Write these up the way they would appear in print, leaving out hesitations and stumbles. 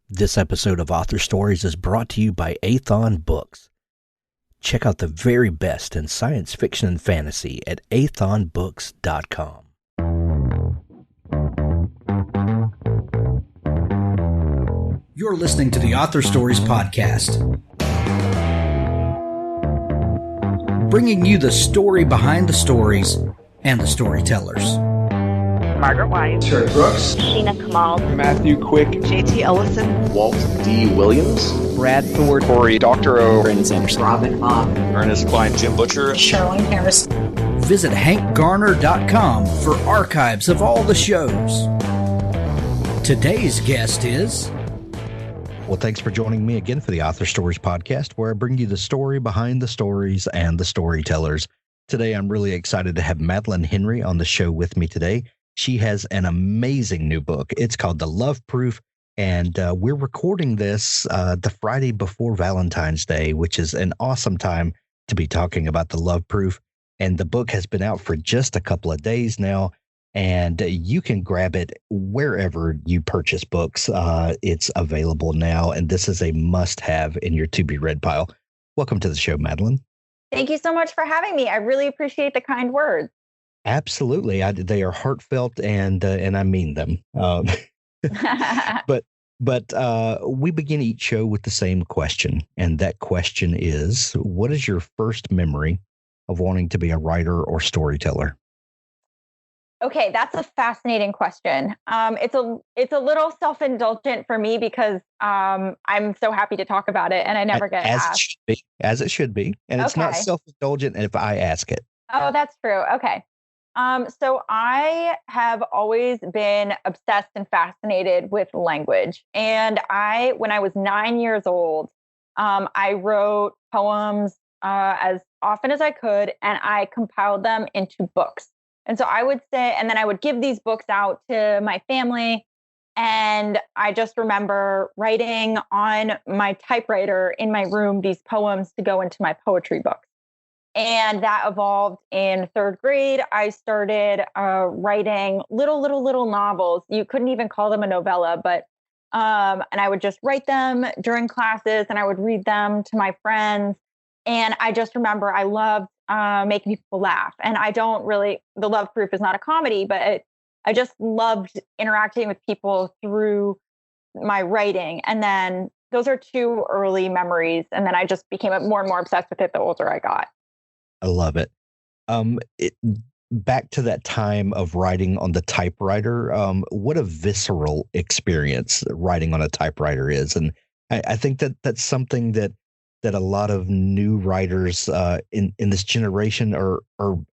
This episode of Author Stories is brought to you by Athon Books. Check out the very best in science fiction and fantasy at athonbooks.com. You're listening to the Author Stories podcast, bringing you the story behind the stories and the storytellers. Margaret White, Terry Brooks, Sheena Kamal, Matthew Quick, JT Ellison, Walt D. Williams, Brad Ford, Corey Doctor O, Brandon Sanderson, Robin Hobb, Ernest Klein, Jim Butcher, Sherwin Harris. Visit hankgarner.com for archives of all the shows. Today's guest is... Well, thanks for joining me again for the Author Stories podcast, where I bring you the story behind the stories and the storytellers. Today, I'm really excited to have Madeleine Henry on the show with me today. She has an amazing new book. It's called The Love Proof, and we're recording this the Friday before Valentine's Day, which is an awesome time to be talking about The Love Proof. And the book has been out for just a couple of days now, and you can grab it wherever you purchase books. It's available now, and this is a must-have in your to-be-read pile. Welcome to the show, Madeleine. Thank you so much for having me. I really appreciate the kind words. Absolutely. They are heartfelt and I mean them. But we begin each show with the same question. And that question is, what is your first memory of wanting to be a writer or storyteller? Okay, that's a fascinating question. It's a little self-indulgent for me because I'm so happy to talk about it and I never get asked. As it should be. And it's not self-indulgent if I ask it. Oh, that's true. Okay. So I have always been obsessed and fascinated with language. And when I was 9 years old, I wrote poems as often as I could, and I compiled them into books. And so I would say, and then I would give these books out to my family. And I just remember writing on my typewriter in my room these poems to go into my poetry books. And that evolved in third grade. I started writing little novels. You couldn't even call them a novella, but and I would just write them during classes and I would read them to my friends. And I just remember I loved making people laugh. And The Love Proof is not a comedy, but I just loved interacting with people through my writing. And then those are two early memories. And then I just became more and more obsessed with it the older I got. I love it. Back to that time of writing on the typewriter, what a visceral experience writing on a typewriter is. And I think that's something that a lot of new writers in this generation are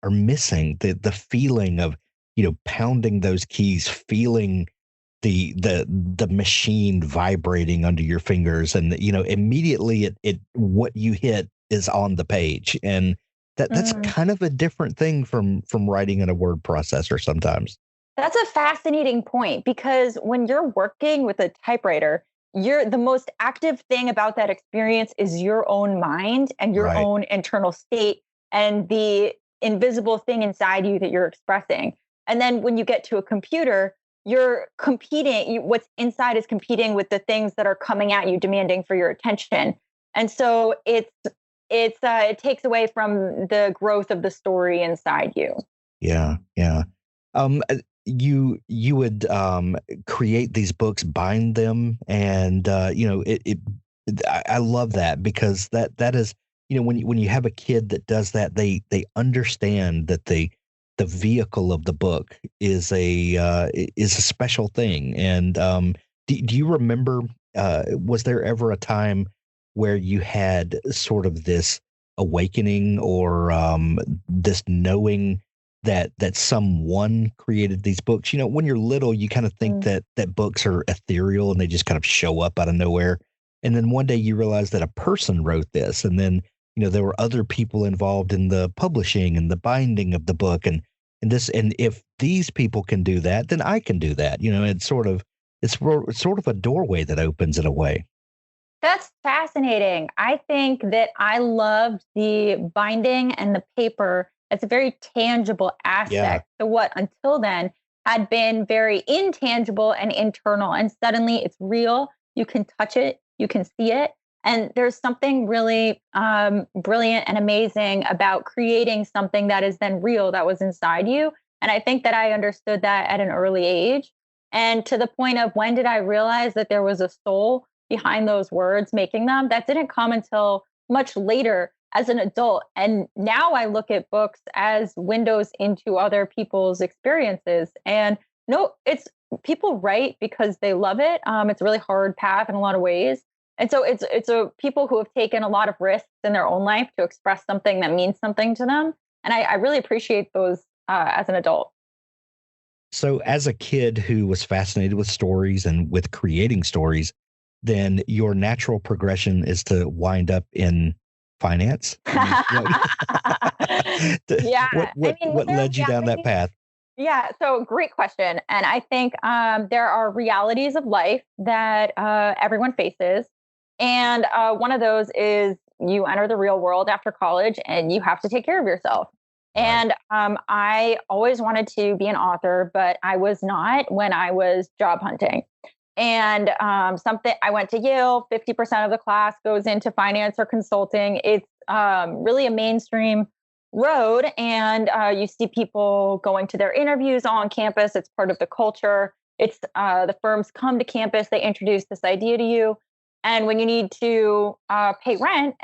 missing. The feeling of, pounding those keys, feeling the machine vibrating under your fingers, and immediately what you hit is on the page. And that's kind of a different thing from writing in a word processor sometimes. That's a fascinating point, because when you're working with a typewriter, the most active thing about that experience is your own mind and your own internal state and the invisible thing inside you that you're expressing. And then when you get to a computer, you're competing. What's inside is competing with the things that are coming at you, demanding for your attention. And so it takes away from the growth of the story inside you. Yeah. You would create these books, bind them, and I love that, because that is, when you have a kid that does that, they understand that the vehicle of the book is a special thing. And do you remember? Was there ever a time where you had sort of this awakening or this knowing that someone created these books? When you're little, you kind of think that books are ethereal and they just kind of show up out of nowhere. And then one day you realize that a person wrote this, and then, there were other people involved in the publishing and the binding of the book. And if these people can do that, then I can do that. It's sort of a doorway that opens in a way. That's fascinating. I think that I loved the binding and the paper. It's a very tangible aspect to what until then had been very intangible and internal. And suddenly it's real. you can touch it, you can see it. And there's something really brilliant and amazing about creating something that is then real, that was inside you. And I think that I understood that at an early age. And to the point of, when did I realize that there was a soul behind those words making them? That didn't come until much later as an adult. And now I look at books as windows into other people's experiences. And no, it's people write because they love it. It's a really hard path in a lot of ways. And so it's a people who have taken a lot of risks in their own life to express something that means something to them. And I really appreciate those as an adult. So as a kid who was fascinated with stories and with creating stories, then your natural progression is to wind up in finance. Yeah. What led you down that path? Yeah. So great question. And I think there are realities of life that everyone faces. And one of those is you enter the real world after college and you have to take care of yourself. And I always wanted to be an author, but I was not when I was job hunting. And I went to Yale, 50% of the class goes into finance or consulting. It's really a mainstream road. And you see people going to their interviews on campus. It's part of the culture. It's the firms come to campus, they introduce this idea to you. And when you need to pay rent,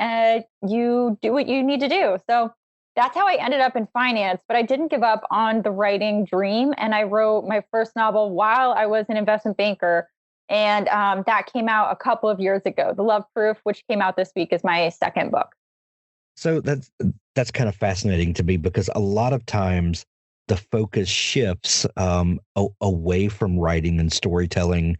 you do what you need to do. So that's how I ended up in finance, but I didn't give up on the writing dream. And I wrote my first novel while I was an investment banker. And that came out a couple of years ago. The Love Proof, which came out this week, is my second book. So that's kind of fascinating to me, because a lot of times the focus shifts away from writing and storytelling,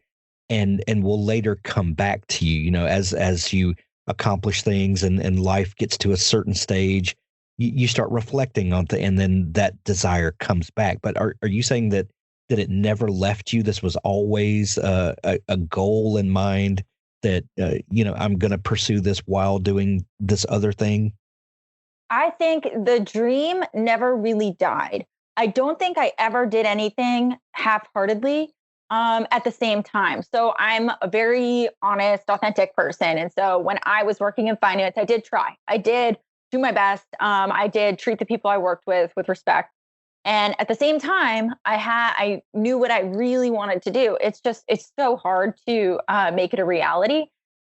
and will later come back to you, as you accomplish things and life gets to a certain stage, you start reflecting on and then that desire comes back. But are you saying that it never left you? This was always a goal in mind that, I'm going to pursue this while doing this other thing? I think the dream never really died. I don't think I ever did anything half-heartedly at the same time. So I'm a very honest, authentic person. And so when I was working in finance, I did try. I did do my best. I did treat the people I worked with respect. And at the same time, I knew what I really wanted to do. It's so hard to make it a reality.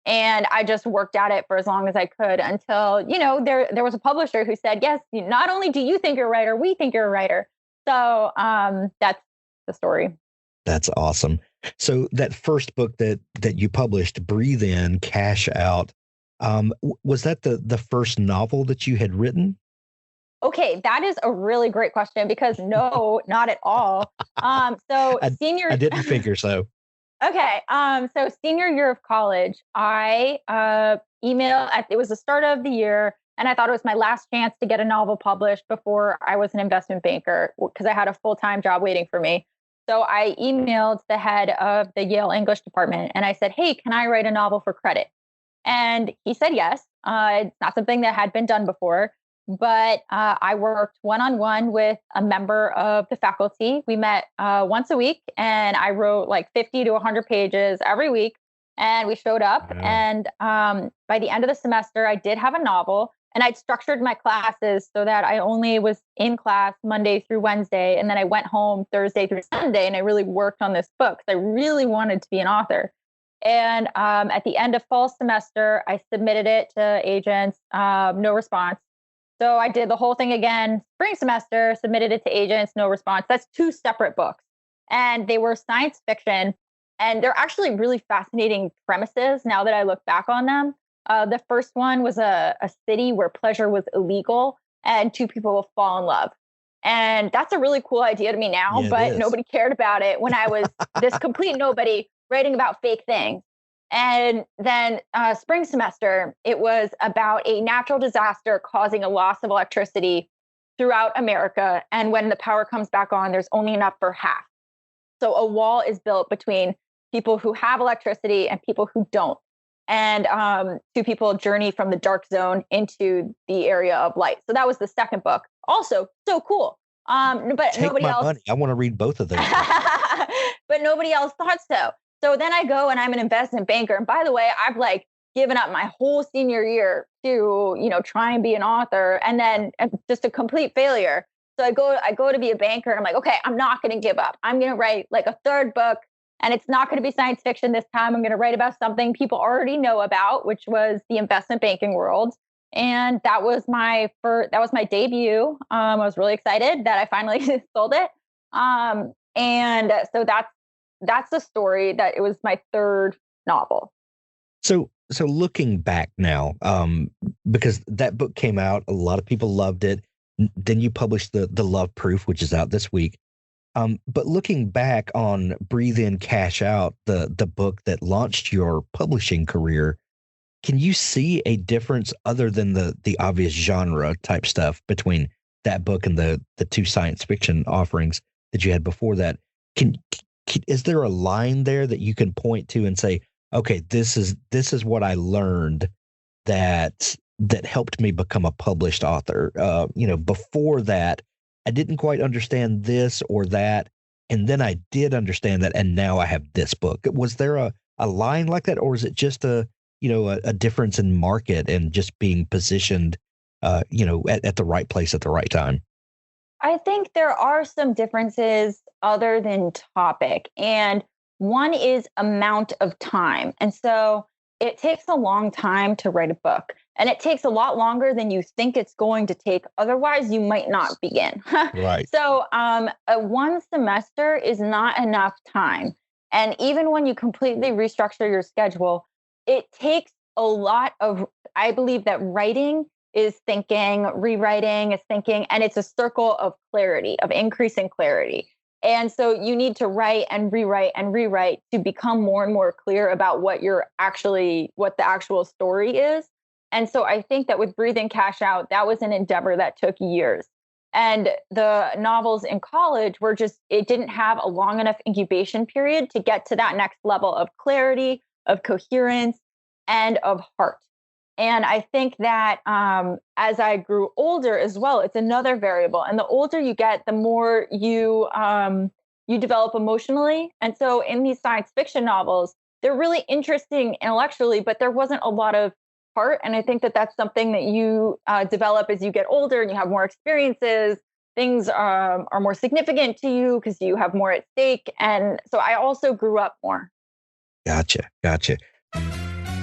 And I just worked at it for as long as I could until, there was a publisher who said, yes, not only do you think you're a writer, we think you're a writer. So that's the story. That's awesome. So that first book that you published, Breathe In, Cash Out, was that the first novel that you had written? Okay, that is a really great question, because no, not at all. So senior, I didn't figure so. Okay, so senior year of college, I emailed. It was the start of the year, and I thought it was my last chance to get a novel published before I was an investment banker, because I had a full-time job waiting for me. So I emailed the head of the Yale English department, and I said, "Hey, can I write a novel for credit?" And he said yes. It's not something that had been done before. But I worked one-on-one with a member of the faculty. We met once a week, and I wrote like 50 to 100 pages every week. And we showed up. Wow. And by the end of the semester, I did have a novel. And I'd structured my classes so that I only was in class Monday through Wednesday. And then I went home Thursday through Sunday. And I really worked on this book because I really wanted to be an author. And at the end of fall semester, I submitted it to agents, no response. So I did the whole thing again, spring semester, submitted it to agents, no response. That's 2 separate books. And they were science fiction. And they're actually really fascinating premises now that I look back on them. The first one was a city where pleasure was illegal and 2 people will fall in love. And that's a really cool idea to me now, yeah, but nobody cared about it when I was this complete nobody writing about fake things. And then spring semester, it was about a natural disaster causing a loss of electricity throughout America. And when the power comes back on, there's only enough for half. So a wall is built between people who have electricity and people who don't. And 2 people journey from the dark zone into the area of light. So that was the second book. Also, so cool. But Take nobody my else. money. I want to read both of those. But nobody else thought so. So then I go and I'm an investment banker. And by the way, I've like given up my whole senior year to, try and be an author, and then just a complete failure. So I go to be a banker, and I'm like, okay, I'm not going to give up. I'm going to write like a third book, and it's not going to be science fiction this time. I'm going to write about something people already know about, which was the investment banking world. And that was my debut. I was really excited that I finally sold it. And so that's the story. That it was my third novel. So looking back now, because that book came out, a lot of people loved it. Then you published the Love Proof, which is out this week. But looking back on Breathe In, Cash Out, the book that launched your publishing career, can you see a difference other than the obvious genre type stuff between that book and the two science fiction offerings that you had before that? Is there a line there that you can point to and say, okay, this is what I learned that helped me become a published author? Before that, I didn't quite understand this or that, and then I did understand that, and now I have this book. Was there a line like that, or is it just a difference in market and just being positioned, at the right place at the right time? I think there are some differences other than topic, and one is amount of time. And so it takes a long time to write a book, and it takes a lot longer than you think it's going to take. Otherwise, you might not begin. Right. So one semester is not enough time. And even when you completely restructure your schedule, it takes a lot of, I believe that writing is thinking, rewriting is thinking, and it's a circle of clarity, of increasing clarity. And so you need to write and rewrite to become more and more clear about what the actual story is. And so I think that with Breathe In, Cash Out, that was an endeavor that took years. And the novels in college it didn't have a long enough incubation period to get to that next level of clarity, of coherence, and of heart. And I think that as I grew older as well, it's another variable. And the older you get, the more you develop emotionally. And so in these science fiction novels, they're really interesting intellectually, but there wasn't a lot of heart. And I think that that's something that you develop as you get older and you have more experiences. Things are more significant to you because you have more at stake. And so I also grew up more. Gotcha.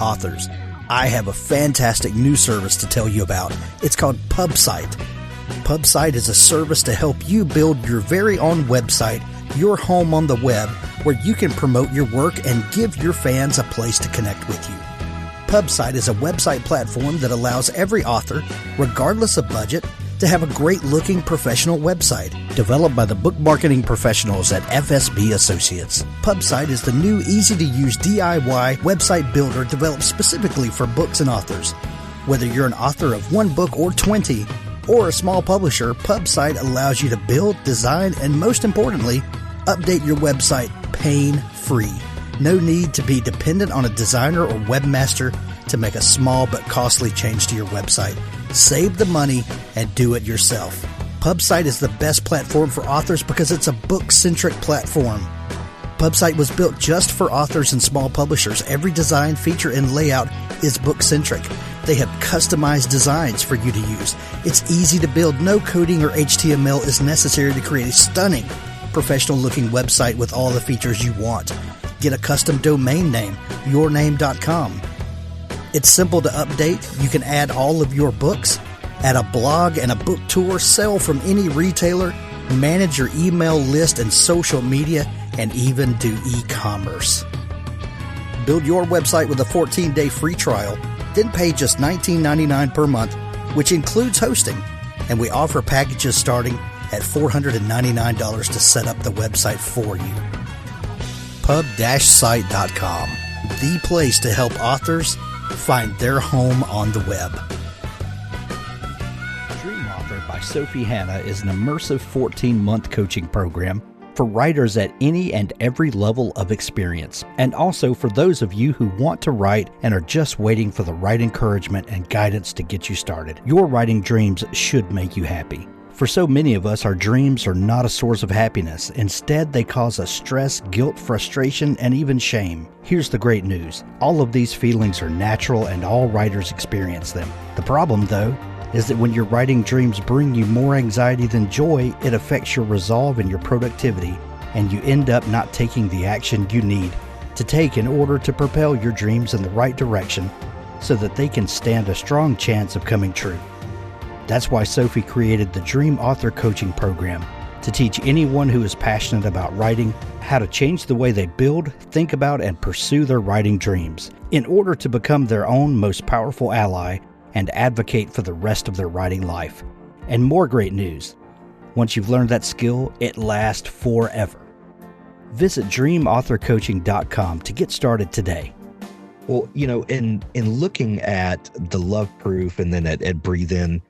Authors, I have a fantastic new service to tell you about. It's called PubSite. PubSite is a service to help you build your very own website, your home on the web, where you can promote your work and give your fans a place to connect with you. PubSite is a website platform that allows every author, regardless of budget, to have a great-looking professional website developed by the book marketing professionals at FSB Associates. PubSite is the new, easy-to-use DIY website builder developed specifically for books and authors. Whether you're an author of one book or 20, or a small publisher, PubSite allows you to build, design, and most importantly, update your website pain-free. No need to be dependent on a designer or webmaster to make a small but costly change to your website. Save the money and do it yourself. PubSite is the best platform for authors because it's a book-centric platform. PubSite was built just for authors and small publishers. Every design, feature, and layout is book-centric. They have customized designs for you to use. It's easy to build. No coding or HTML is necessary to create a stunning, professional-looking website with all the features you want. Get a custom domain name, yourname.com. It's simple to update. You can add all of your books, add a blog and a book tour, sell from any retailer, manage your email list and social media, and even do e-commerce. Build your website with a 14-day free trial, then pay just $19.99 per month, which includes hosting. And we offer packages starting at $499 to set up the website for you. Pub-site.com, the place to help authors find their home on the web. Dream Author by Sophie Hannah is an immersive 14-month coaching program for writers at any and every level of experience, and also for those of you who want to write and are just waiting for the right encouragement and guidance to get you started. Your writing dreams should make you happy. For so many of us, our dreams are not a source of happiness. Instead, they cause us stress, guilt, frustration, and even shame. Here's the great news. All of these feelings are natural and all writers experience them. The problem, though, is that when your writing dreams bring you more anxiety than joy, it affects your resolve and your productivity, and you end up not taking the action you need to take in order to propel your dreams in the right direction so that they can stand a strong chance of coming true. That's why Sophie created the Dream Author Coaching Program to teach anyone who is passionate about writing how to change the way they build, think about, and pursue their writing dreams in order to become their own most powerful ally and advocate for the rest of their writing life. And more great news. Once you've learned that skill, it lasts forever. Visit dreamauthorcoaching.com to get started today. Well, in looking at the Love Proof and then at Breathe In,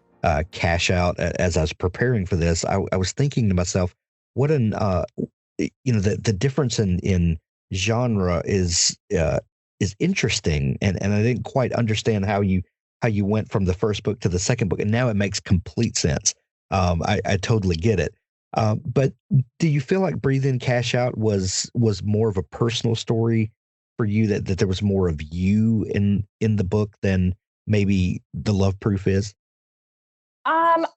Cash Out, as I was preparing for this, I was thinking to myself, what the difference in genre is interesting, and I didn't quite understand how you went from the first book to the second book, and now it makes complete sense. I totally get it. But do you feel like Breathe In, Cash Out was more of a personal story for you, that there was more of you in the book than maybe the Love Proof is?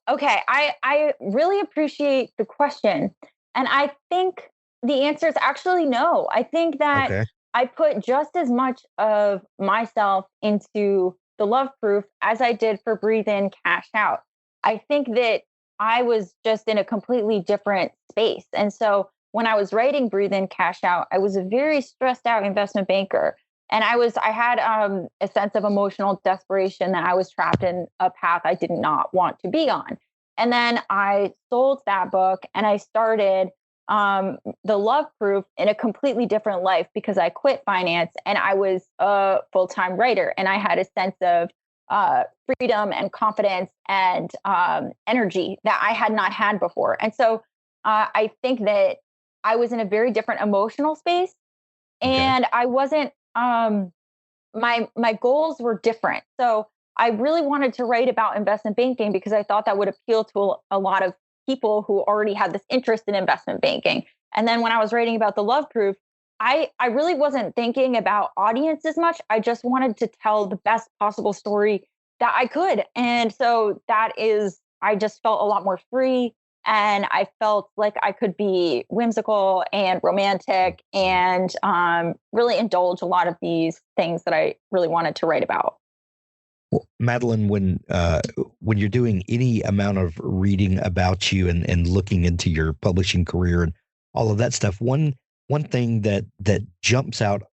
Okay. I really appreciate the question. And I think the answer is actually no. I think that I put just as much of myself into the Love Proof as I did for Breathe In, Cash Out. I think that I was just in a completely different space. And so when I was writing Breathe In, Cash Out, I was a very stressed out investment banker. And I had a sense of emotional desperation that I was trapped in a path I did not want to be on. And then I sold that book and I started the Love Proof in a completely different life, because I quit finance and I was a full-time writer, and I had a sense of freedom and confidence and energy that I had not had before. And so I think that I was in a very different emotional space, and I wasn't, my goals were different. So I really wanted to write about investment banking because I thought that would appeal to a lot of people who already had this interest in investment banking. And then when I was writing about the Love Proof, I really wasn't thinking about audience as much. I just wanted to tell the best possible story that I could. And so I just felt a lot more free. And I felt like I could be whimsical and romantic and really indulge a lot of these things that I really wanted to write about. Well, Madeleine, when you're doing any amount of reading about you and looking into your publishing career and all of that stuff, one thing that jumps out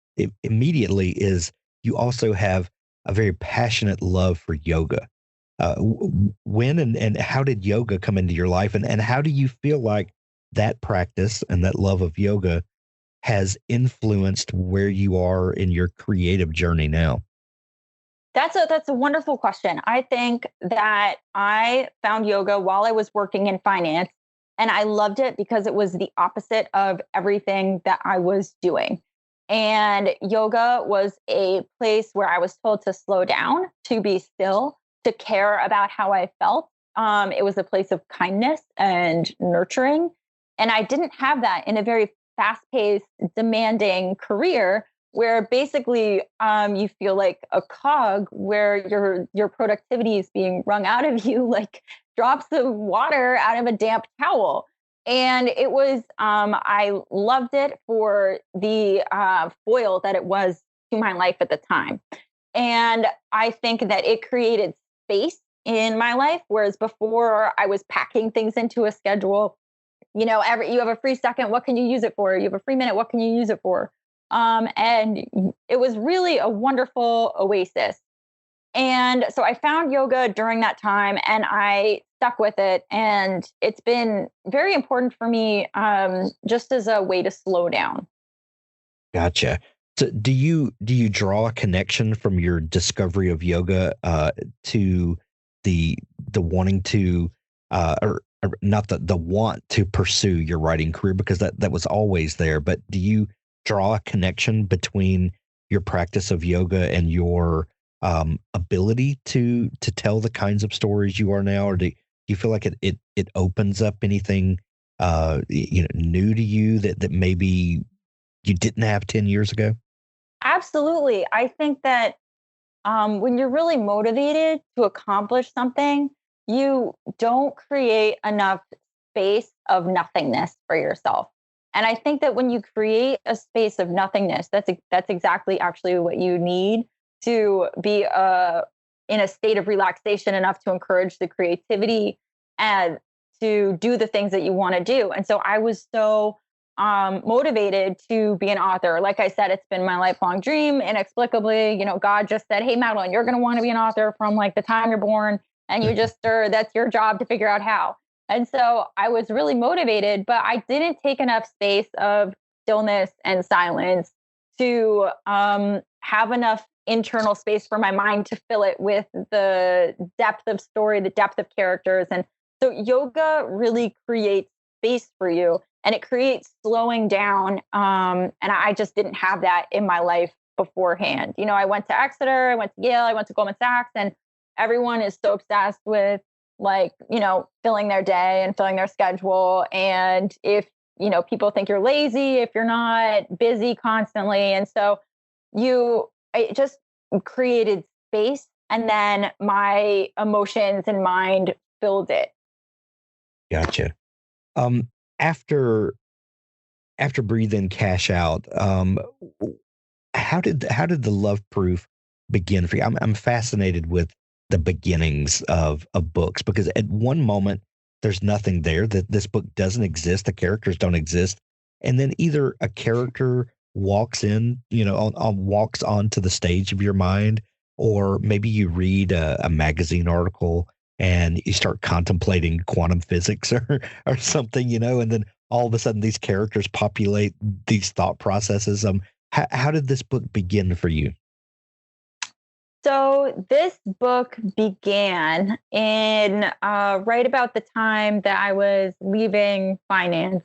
immediately is you also have a very passionate love for yoga. When and how did yoga come into your life, and how do you feel like that practice and that love of yoga has influenced where you are in your creative journey now? That's a wonderful question. I think that I found yoga while I was working in finance, and I loved it because it was the opposite of everything that I was doing. And yoga was a place where I was told to slow down, to be still, to care about how I felt. It was a place of kindness and nurturing. And I didn't have that in a very fast-paced, demanding career where basically you feel like a cog where your productivity is being wrung out of you like drops of water out of a damp towel. And it was, I loved it for the foil that it was to my life at the time. And I think that it created space in my life, whereas before I was packing things into a schedule. You have a free second, what can you use it for? You have a free minute, what can you use it for? And it was really a wonderful oasis. And so I found yoga during that time and I stuck with it. And it's been very important for me, just as a way to slow down. Gotcha. So do you draw a connection from your discovery of yoga to the wanting to or not the want to pursue your writing career, because that was always there, but do you draw a connection between your practice of yoga and your ability to tell the kinds of stories you are now, or do you feel like it opens up anything new to you that maybe you didn't have 10 years ago? Absolutely. I think that when you're really motivated to accomplish something, you don't create enough space of nothingness for yourself. And I think that when you create a space of nothingness, that's exactly actually what you need to be in a state of relaxation enough to encourage the creativity and to do the things that you want to do. And so I was so motivated to be an author. Like I said, it's been my lifelong dream. Inexplicably, God just said, "Hey, Madeleine, you're going to want to be an author from like the time you're born, and you just that's your job to figure out how." And so I was really motivated, but I didn't take enough space of stillness and silence to have enough internal space for my mind to fill it with the depth of story, the depth of characters. And so yoga really creates space for you, and it creates slowing down. And I just didn't have that in my life beforehand. I went to Exeter, I went to Yale, I went to Goldman Sachs, and everyone is so obsessed with filling their day and filling their schedule. And if, people think you're lazy, if you're not busy constantly. And so it just created space, and then my emotions and mind filled it. Gotcha. After Breathe In, Cash Out, how did the Love Proof begin for you? I'm fascinated with the beginnings of books, because at one moment there's nothing there, that this book doesn't exist, the characters don't exist, and then either a character walks in, walks onto the stage of your mind, or maybe you read a magazine article and you start contemplating quantum physics or something, and then all of a sudden these characters populate these thought processes. How did this book begin for you? So this book began in right about the time that I was leaving finance.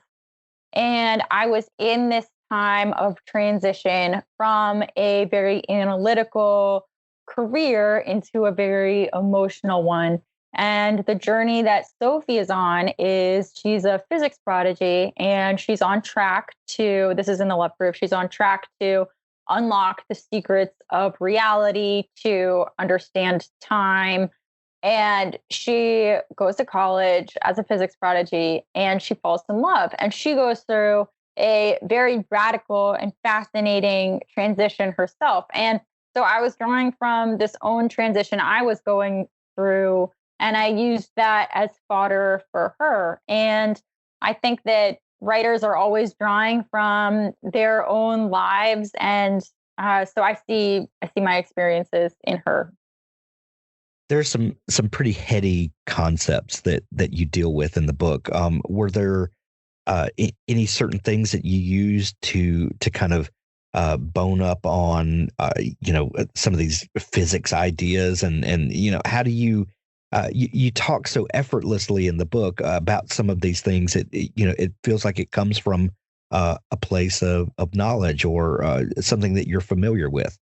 And I was in this time of transition from a very analytical career into a very emotional one. And the journey that Sophie is on is she's a physics prodigy, and she's on track to, this is in the Love Proof, she's on track to unlock the secrets of reality, to understand time. And she goes to college as a physics prodigy, and she falls in love. And she goes through a very radical and fascinating transition herself. And so I was drawing from this own transition I was going through, and I used that as fodder for her. And I think that writers are always drawing from their own lives. And so I see my experiences in her. There's some pretty heady concepts that you deal with in the book. Were there any certain things that you used to kind of bone up on some of these physics ideas, and how do you talk so effortlessly in the book about some of these things? It feels like it comes from a place of knowledge, or something that you're familiar with.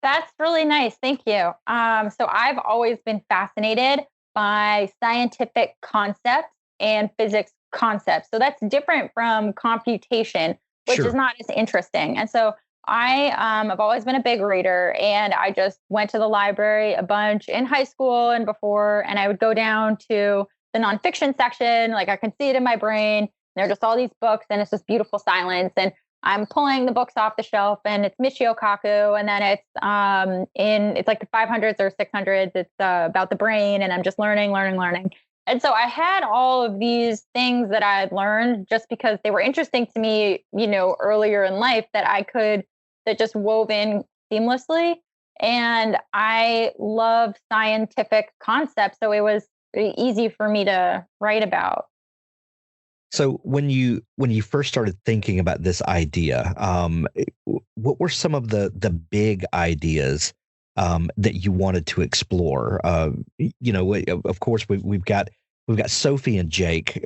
That's really nice. Thank you. So I've always been fascinated by scientific concepts and physics concepts. So that's different from computation, which Sure. is not as interesting. And so I have always been a big reader, and I just went to the library a bunch in high school and before, and I would go down to the nonfiction section. Like I can see it in my brain. There are just all these books, and it's just beautiful silence. And I'm pulling the books off the shelf, and it's Michio Kaku, and then it's like the 500s or 600s. It's about the brain, and I'm just learning. And so I had all of these things that I had learned just because they were interesting to me, earlier in life, that just wove in seamlessly. And I love scientific concepts, so it was pretty easy for me to write about. So when you first started thinking about this idea, what were some of the big ideas that you wanted to explore? Of course, we've got Sophie and Jake,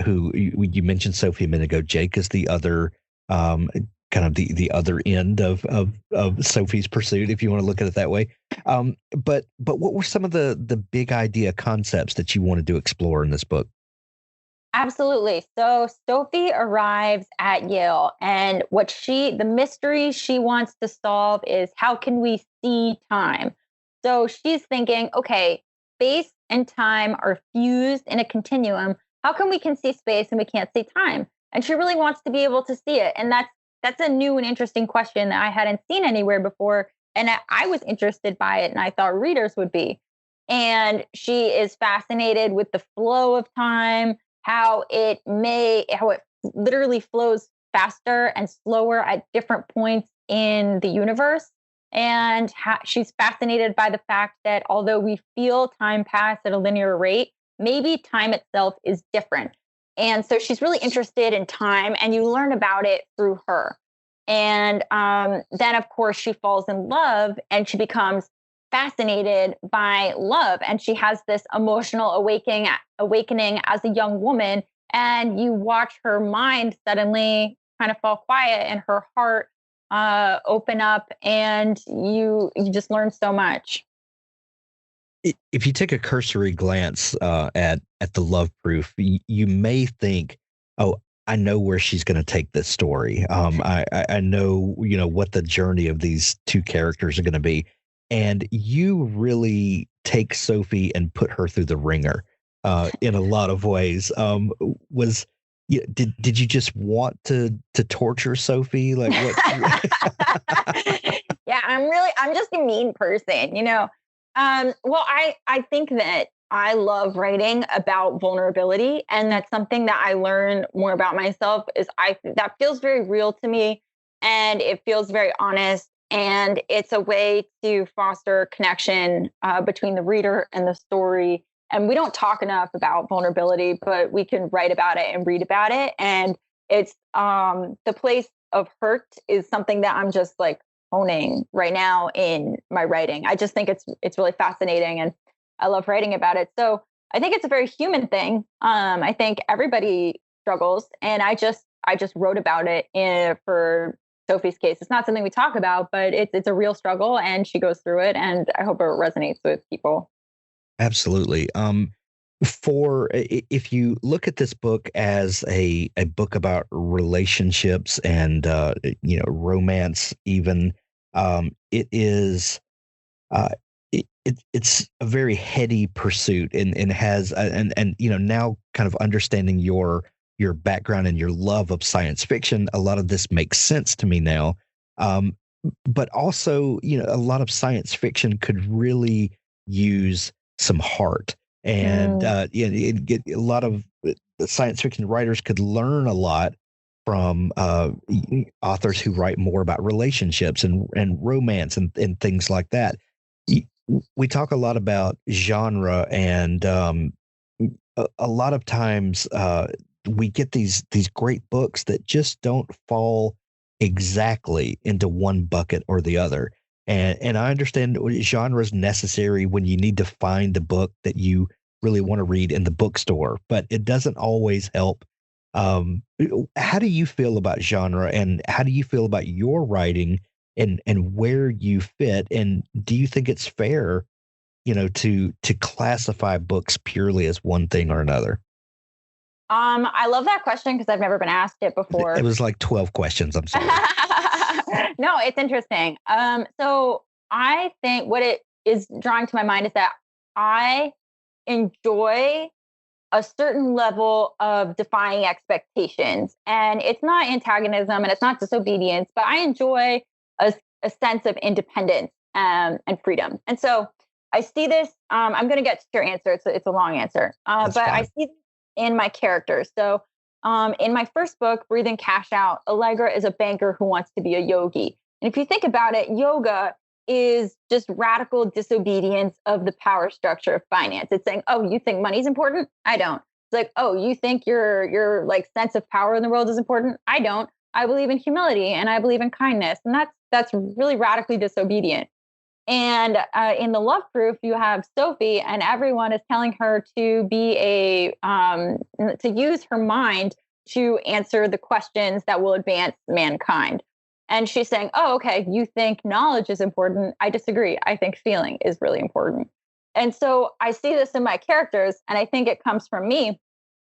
who you mentioned Sophie a minute ago. Jake is the other kind of the other end of Sophie's pursuit, if you want to look at it that way. But what were some of the big idea concepts that you wanted to explore in this book? Absolutely. So Sophie arrives at Yale, and the mystery she wants to solve is, how can we see time? So she's thinking, okay, space and time are fused in a continuum. How come we can see space and we can't see time? And she really wants to be able to see it. And that's a new and interesting question that I hadn't seen anywhere before. And I was interested by it, and I thought readers would be. And she is fascinated with the flow of time, how it literally flows faster and slower at different points in the universe. And she's fascinated by the fact that although we feel time pass at a linear rate, maybe time itself is different. And so she's really interested in time, and you learn about it through her. And then, of course, she falls in love, and she becomes fascinated by love. And she has this emotional awakening as a young woman. And you watch her mind suddenly kind of fall quiet and her heart open up, and you just learn so much. If you take a cursory glance at the love proof, you may think, oh, I know where she's going to take this story. I know, what the journey of these two characters are going to be. And you really take Sophie and put her through the ringer in a lot of ways. Did you just want to torture Sophie? Like what? Yeah, I'm just a mean person, Well, I think that I love writing about vulnerability, and that's something that I learn more about myself. That feels very real to me, and it feels very honest. And it's a way to foster connection between the reader and the story. And we don't talk enough about vulnerability, but we can write about it and read about it. And it's the place of hurt is something that I'm just like honing right now in my writing. I just think it's really fascinating, and I love writing about it. So I think it's a very human thing. I think everybody struggles, and I just wrote about it for Sophie's case. It's not something we talk about, but it's a real struggle, and she goes through it, and I hope it resonates with people. Absolutely. If you look at this book as a book about relationships and romance, even it is it's a very heady pursuit, and has now kind of understanding your background and your love of science fiction, a lot of this makes sense to me now. But also, a lot of science fiction could really use some heart, and a lot of science fiction writers could learn a lot from authors who write more about relationships and romance and things like that. We talk a lot about genre, and a lot of times we get these great books that just don't fall exactly into one bucket or the other. And I understand genre is necessary when you need to find a book that you really want to read in the bookstore, but it doesn't always help. How do you feel about genre, and how do you feel about your writing, and where you fit? And do you think it's fair, to classify books purely as one thing or another? I love that question because I've never been asked it before. It was like 12 questions. I'm sorry. No, it's interesting. So I think what it is drawing to my mind is that I enjoy a certain level of defying expectations. And it's not antagonism and it's not disobedience, but I enjoy a sense of independence and freedom. And so I see this, I'm going to get to your answer. It's a long answer, but fine. I see this in my characters. So in my first book, Breathe and Cash Out, Allegra is a banker who wants to be a yogi. And if you think about it, yoga is just radical disobedience of the power structure of finance. It's saying, oh, you think money's important? I don't. It's like, oh, you think your like sense of power in the world is important? I don't. I believe in humility and I believe in kindness. And that's really radically disobedient. And in the love proof, you have Sophie, and everyone is telling her to be to use her mind to answer the questions that will advance mankind. And she's saying, oh, okay, you think knowledge is important. I disagree. I think feeling is really important. And so I see this in my characters, and I think it comes from me.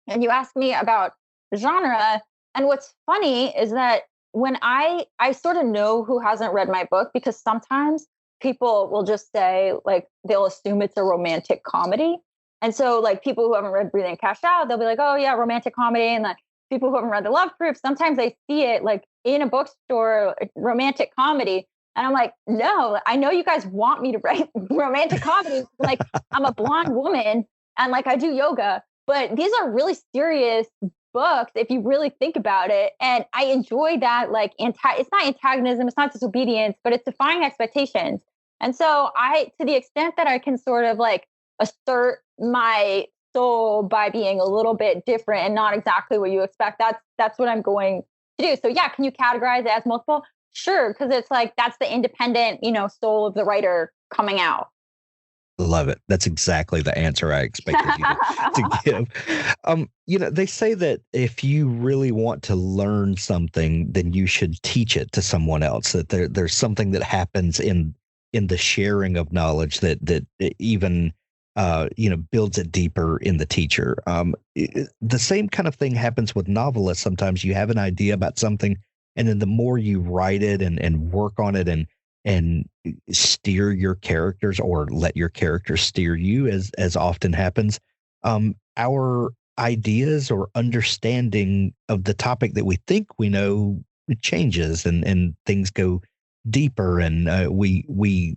And you asked me about genre. And what's funny is that when I sort of know who hasn't read my book, because sometimes people will just say, like, they'll assume it's a romantic comedy. And so, like, people who haven't read Breathe In, Cash Out, they'll be like, oh yeah, romantic comedy. And like people who haven't read The Love Proof, sometimes they see it like in a bookstore, romantic comedy. And I'm like, no, I know you guys want me to write romantic comedy. Like, I'm a blonde woman and like I do yoga, but these are really serious books if you really think about it. And I enjoy that, like, it's not antagonism, it's not disobedience, but it's defying expectations. And so to the extent that I can sort of like assert my soul by being a little bit different and not exactly what you expect, that's what I'm going to do. So yeah, can you categorize it as multiple? Sure, because it's like that's the independent, soul of the writer coming out. Love it. That's exactly the answer I expected you to give. They say that if you really want to learn something, then you should teach it to someone else. That there's something that happens in the sharing of knowledge that even builds it deeper in the teacher. The same kind of thing happens with novelists. Sometimes you have an idea about something, and then the more you write it and work on it and steer your characters, or let your characters steer you, as often happens, our ideas or understanding of the topic that we think we know changes, and things go deeper, and we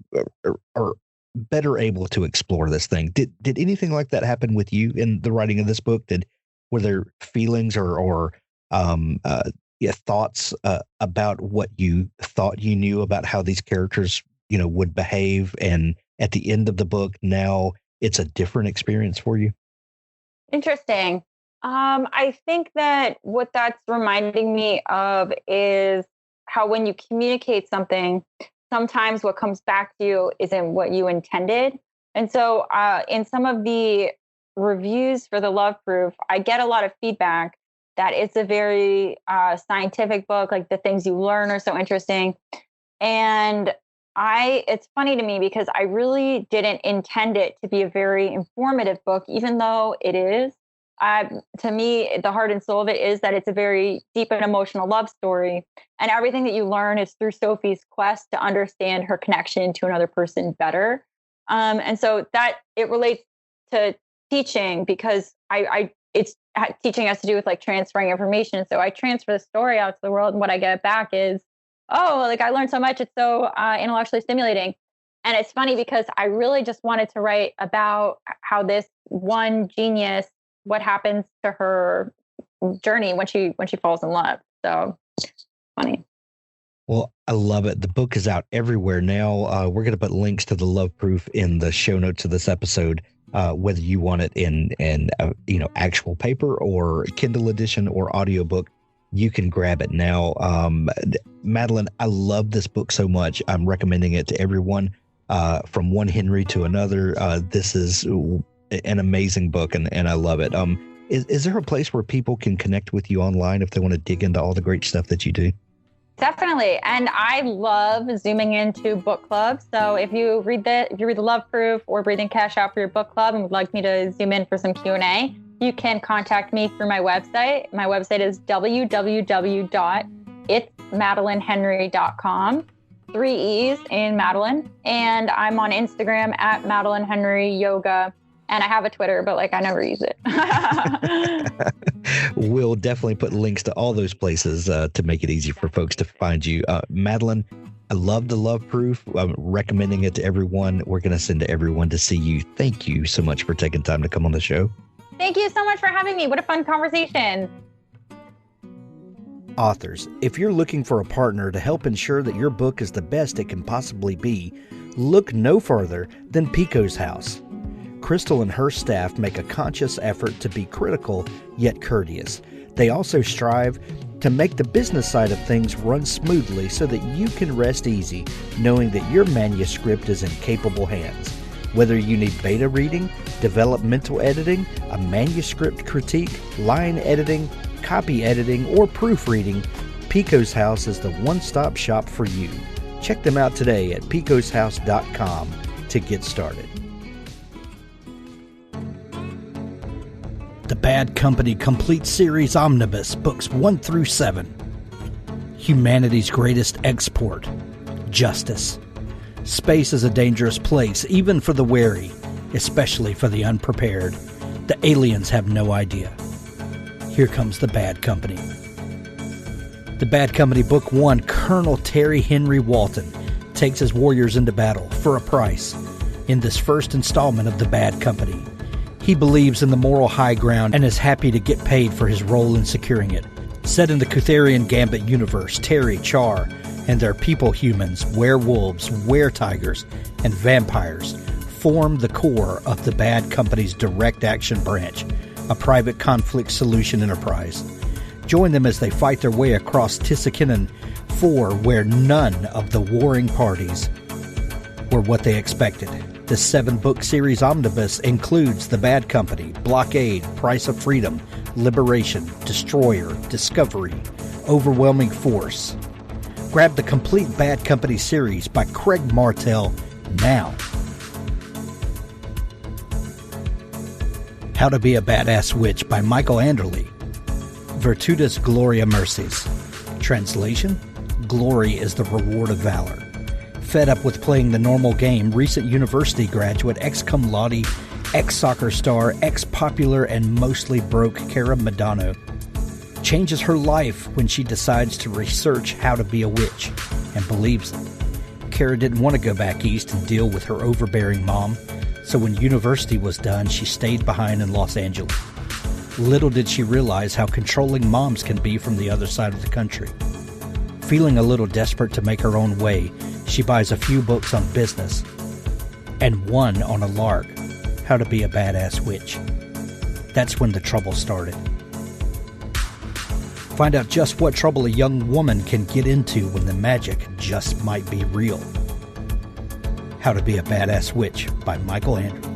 are better able to explore this thing. Did anything like that happen with you in the writing of this book? Were there feelings or thoughts about what you thought you knew about how these characters would behave, and at the end of the book now it's a different experience for you? Interesting. I think that what that's reminding me of is how when you communicate something, sometimes what comes back to you isn't what you intended. And so in some of the reviews for The Love Proof, I get a lot of feedback that it's a very scientific book, like the things you learn are so interesting. And it's funny to me because I really didn't intend it to be a very informative book, even though it is. To me, the heart and soul of it is that it's a very deep and emotional love story. And everything that you learn is through Sophie's quest to understand her connection to another person better. And so that it relates to teaching, because teaching has to do with like transferring information. So I transfer the story out to the world, and what I get back is, oh, like I learned so much. It's so intellectually stimulating. And it's funny because I really just wanted to write about how this one genius, what happens to her journey when she falls in love. So funny. Well, I love it. The book is out everywhere now. We're going to put links to The Love Proof in the show notes of this episode, whether you want it in actual paper or Kindle edition or audiobook. You can grab it now. Madeleine, I love this book so much. I'm recommending it to everyone, from one Henry to another. This is an amazing book, and I love it. Is there a place where people can connect with you online if they want to dig into all the great stuff that you do? Definitely. And I love zooming into book clubs. So if you read The Love Proof or Breathe In, Cash Out for your book club and would like me to zoom in for some Q&A, you can contact me through my website. My website is www.itsmadeleinehenry.com. 3 E's in Madeleine. And I'm on Instagram at Madeleine Henry Yoga. And I have a Twitter, but I never use it. We'll definitely put links to all those places to make it easy for folks to find you. Madeleine, I love The Love Proof. I'm recommending it to everyone. We're going to send to everyone to see you. Thank you so much for taking time to come on the show. Thank you so much for having me. What a fun conversation. Authors, if you're looking for a partner to help ensure that your book is the best it can possibly be, look no further than Pico's House. Crystal and her staff make a conscious effort to be critical yet courteous. They also strive to make the business side of things run smoothly so that you can rest easy knowing that your manuscript is in capable hands. Whether you need beta reading, developmental editing, a manuscript critique, line editing, copy editing, or proofreading, Pico's House is the one-stop shop for you. Check them out today at picoshouse.com to get started. The Bad Company Complete Series Omnibus, books 1 through 7. Humanity's greatest export, justice. Space is a dangerous place, even for the wary, especially for the unprepared. The aliens have no idea. Here comes the Bad Company. The Bad Company Book 1, Colonel Terry Henry Walton takes his warriors into battle for a price in this first installment of the Bad Company. He believes in the moral high ground and is happy to get paid for his role in securing it. Set in the Cutherian Gambit universe, Terry, Char, and their people humans, werewolves, were-tigers, and vampires form the core of the Bad Company's direct action branch, a private conflict solution enterprise. Join them as they fight their way across Tissakinnon IV, where none of the warring parties were what they expected. The 7-book series omnibus includes The Bad Company, Blockade, Price of Freedom, Liberation, Destroyer, Discovery, Overwhelming Force. Grab the complete Bad Company series by Craig Martell now. How to Be a Badass Witch by Michael Anderle. Virtutus Gloria Mercies. Translation: Glory is the reward of valor. Fed up with playing the normal game, recent university graduate, ex-cum laude, ex-soccer star, ex-popular, and mostly broke Cara Madano changes her life when she decides to research how to be a witch, and believes it. Cara didn't want to go back east and deal with her overbearing mom, so when university was done, she stayed behind in Los Angeles. Little did she realize how controlling moms can be from the other side of the country. Feeling a little desperate to make her own way, she buys a few books on business, and one on a lark, How to Be a Badass Witch. That's when the trouble started. Find out just what trouble a young woman can get into when the magic just might be real. How to Be a Badass Witch by Michael Anderle.